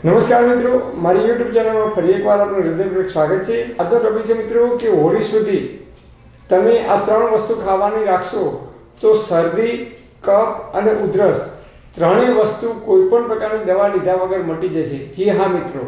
નમસ્કાર મિત્રો, મારી યુટ્યુબ ચેનલમાં ફરી એકવાર આપનું હૃદયપૂર્વક સ્વાગત છે। આજનો ટોપિક છે મિત્રો કે હોળી સુધી તમે આ ત્રણ વસ્તુ ખાવાની રાખશો તો શરદી, કફ અને ઉધરસ ત્રણેય વસ્તુ કોઈ પણ પ્રકારની દવા લીધા વગર મટી જશે। જી હા મિત્રો,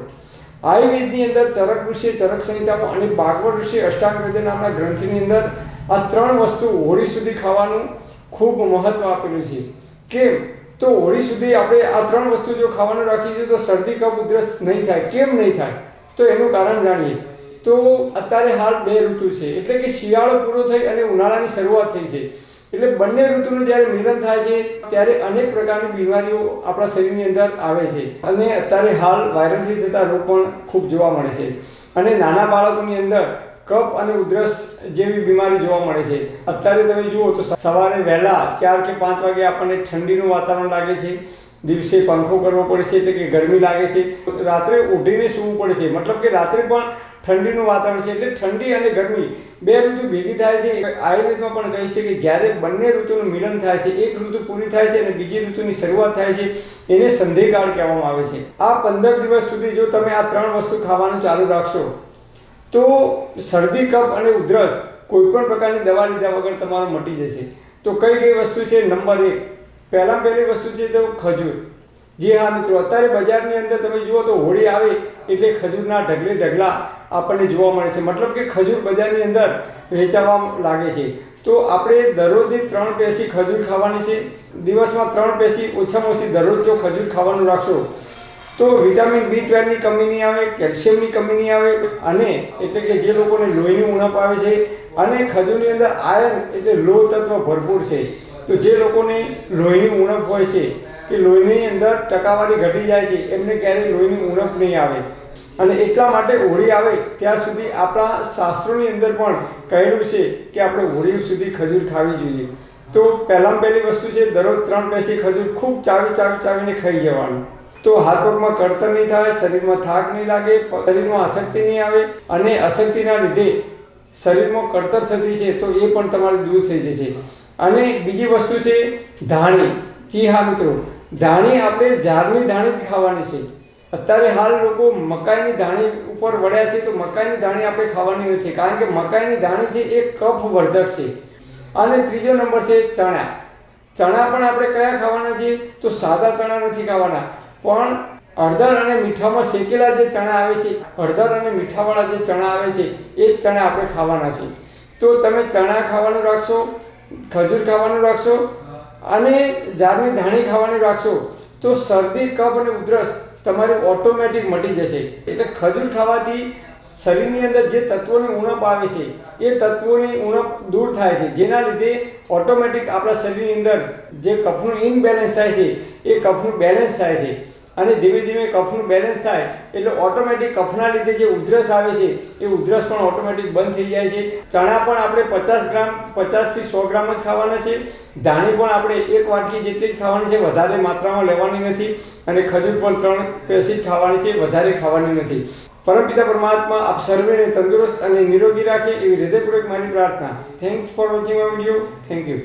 આયુર્વેદની અંદર ચરક ઋષિ ચરક સંહિતામાં અને ભાગવત ઋષિ અષ્ટાંગ હૃદય નામના ગ્રંથની અંદર આ ત્રણ વસ્તુ હોળી સુધી ખાવાનું ખૂબ મહત્વ આપેલું છે। કેમ તો હોળી સુધી આપણે આ ત્રણ વસ્તુ જો ખાવાનું રાખીશું તો શરદી, કફ, ઉધરસ નહીં થાય। કેમ નહીં થાય તો એનું કારણ જાણીએ। તો અત્યારે હાલ બે ઋતુ છે, એટલે કે શિયાળો પૂરો થઈ અને ઉનાળાની શરૂઆત થઈ છે। એટલે બંને ઋતુનું જ્યારે મિલન થાય છે ત્યારે અનેક પ્રકારની બીમારીઓ આપણા શરીરની અંદર આવે છે અને અત્યારે હાલ વાયરલથી થતા રોગ પણ ખૂબ જોવા મળે છે અને નાના બાળકોની અંદર કફ અને ઉધરસ જેવી બીમારી જોવા મળે છે। અત્યારે તમે જુઓ તો સવારે વહેલા 4 કે 5 વાગે આપણને ઠંડીનું વાતાવરણ લાગે છે, દિવસે પંખો કરવો પડે છે એટલે કે ગરમી લાગે છે, રાત્રે ઉઠીને સૂવું પડે છે, મતલબ કે રાત્રે પણ ઠંડીનું વાતાવરણ છે। એટલે ઠંડી અને ગરમી બે ઋતુ ભેગી થાય છે। આયુર્વેદમાં પણ કહે છે કે જ્યારે બંને ઋતુનું મિલન થાય છે, એક ઋતુ પૂરી થાય છે અને બીજી ઋતુની શરૂઆત થાય છે, એને સંધિકાળ કહેવામાં આવે છે। આ 15 દિવસ સુધી જો તમે આ ત્રણ વસ્તુ ખાવાનું ચાલુ રાખશો તો શરદી, કફ અને ઉધરસ કોઈ પણ પ્રકારની દવા લીધા વગર તમારો મટી જશે। તો કઈ કઈ વસ્તુ છે? નંબર 1, પહેલી વસ્તુ છે તો ખજૂર। જી હા મિત્રો, અત્યારે બજારની અંદર તમે જુઓ તો હોળી આવે એટલે ખજૂરના ઢગલા આપણને જોવા મળે છે, મતલબ કે ખજૂર બજારની અંદર વેચાવા લાગે છે। તો આપણે દરરોજની 3 પેસી ખજૂર ખાવાની છે। દિવસમાં 3 પેસી ઓછામાં ઓછી દરરોજ જો ખજૂર ખાવાનું રાખશો તો વિટામિન B12 ની કમી નહીં આવે, કેલ્શિયમની કમી નહીં આવે અને એટલે કે જે લોકોને લોહીની ઉણપ આવે છે અને ખજૂરની અંદર આયર્ન એટલે લોહ તત્વ ભરપૂર છે, તો જે લોકોને લોહીની ઉણપ હોય છે કે લોહીની અંદર ટકાવારી ઘટી જાય છે એમને ક્યારેય લોહીની ઉણપ નહીં આવે। અને એટલા માટે હોળી આવે ત્યાં સુધી આપણા શાસ્ત્રોની અંદર પણ કહેલું છે કે આપણે હોળી સુધી ખજૂર ખાવી જોઈએ। તો પહેલી વસ્તુ છે દરરોજ 3 પેસી ખજૂર ખૂબ ચાવીને ખાઈ જવાનું। તો હાથ પગમાં કળતર નહીં થાય, શરીરમાં થાક નહીં લાગે, શરીરમાં અશક્તિ નહીં આવે અને અશક્તિના લીધે શરીરમાં કળતર થતી છે તો એ પણ તમારી દૂર થઈ જશે। અને બીજી વસ્તુ છે ધાણી। જી હા મિત્રો, ધાણી આપણે ઝાડની ધાણી જ ખાવાની છે। અત્યારે હાલ લોકો મકાઈની ધાણી ઉપર વળ્યા છે, તો મકાઈની ધાણી આપણે ખાવાની નથી, કારણ કે મકાઈની ધાણી છે એ કફ વર્ધક છે। અને ત્રીજો નંબર છે ચણા। ચણા પણ આપણે કયા ખાવાના છે? તો સાદા ચણા નથી ખાવાના, પણ હળદર અને મીઠામાં શેકેલા જે ચણા આવે છે, હળદર અને મીઠાવાળા જે ચણા આવે છે એ જ ચણા આપણે ખાવાના છે। તો તમે ચણા ખાવાનું રાખશો, ખજૂર ખાવાનું રાખશો અને ઝાડની ધાણી ખાવાનું રાખશો તો શરદી, કફ અને ઉધરસ તમારી ઓટોમેટિક મટી જશે। એટલે ખજૂર ખાવાથી શરીરની અંદર જે તત્વોની ઉણપ આવે છે એ તત્વોની ઉણપ દૂર થાય છે, જેના લીધે ઓટોમેટિક આપણા શરીરની અંદર જે કફનું ઇનબેલેન્સ થાય છે એ કફનું બેલેન્સ થાય છે અને ધીમે ધીમે કફનું બેલેન્સ થાય એટલે ઓટોમેટિક કફના લીધે જે ઉધરસ આવે છે એ ઉધરસ પણ ઓટોમેટિક બંધ થઈ જાય છે। ચણા પણ આપણે 50 ગ્રામ 50 થી 100 ગ્રામ જ ખાવાના છે। ધાણી પણ આપણે 1 વાટકી જેટલી જ ખાવાની છે, વધારે માત્રામાં લેવાની નથી। અને ખજૂર પણ 3 પેસી જ ખાવાની છે, વધારે ખાવાની નથી। પરમપિતા પરમાત્મા આપ સર્વેને તંદુરસ્ત અને નિરોગી રાખે એવી હૃદયપૂર્વક મારી પ્રાર્થના। Thanks for watching my video. Thank you.